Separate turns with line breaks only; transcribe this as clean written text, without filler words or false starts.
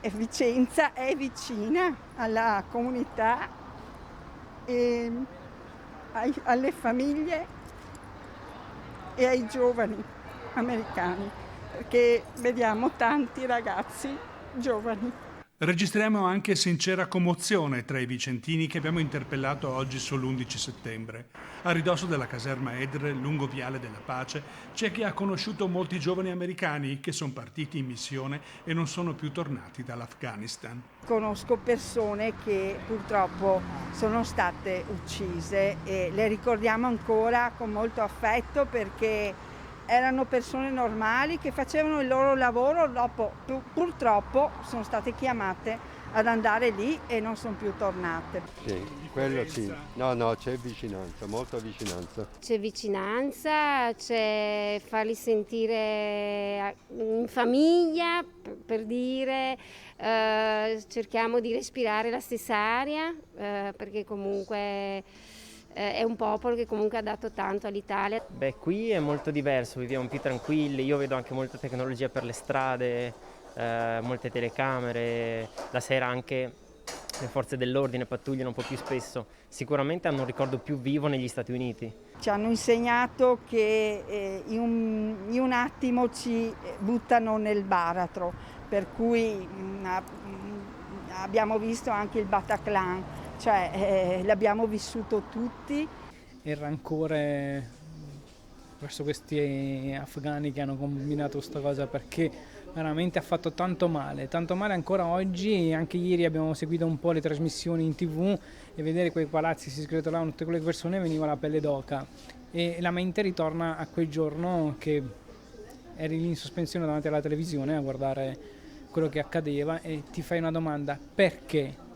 Vicenza è vicina alla comunità e alle famiglie e ai giovani americani, perché vediamo tanti ragazzi giovani.
Registriamo anche sincera commozione tra i vicentini che abbiamo interpellato oggi sull'11 settembre. A ridosso della caserma Edre, lungo Viale della Pace, c'è chi ha conosciuto molti giovani americani che sono partiti in missione e non sono più tornati dall'Afghanistan.
Conosco persone che purtroppo sono state uccise e le ricordiamo ancora con molto affetto perché erano persone normali che facevano il loro lavoro, dopo purtroppo sono state chiamate ad andare lì e non sono più tornate.
Sì, quello sì. No, c'è vicinanza, molta vicinanza.
C'è vicinanza, c'è farli sentire in famiglia, per dire, cerchiamo di respirare la stessa aria, perché comunque è un popolo che comunque ha dato tanto all'Italia.
Beh, qui è molto diverso, viviamo più tranquilli, io vedo anche molta tecnologia per le strade, molte telecamere, la sera anche le forze dell'ordine pattugliano un po' più spesso, sicuramente hanno un ricordo più vivo negli Stati Uniti.
Ci hanno insegnato che in un attimo ci buttano nel baratro, per cui abbiamo visto anche il Bataclan, cioè l'abbiamo vissuto tutti.
Il rancore verso questi afghani che hanno combinato questa cosa, perché veramente ha fatto tanto male ancora oggi. Anche ieri abbiamo seguito un po' le trasmissioni in TV e vedere quei palazzi si sgretolavano, tutte quelle persone, veniva la pelle d'oca e la mente ritorna a quel giorno che eri lì in sospensione davanti alla televisione a guardare quello che accadeva e ti fai una domanda: perché?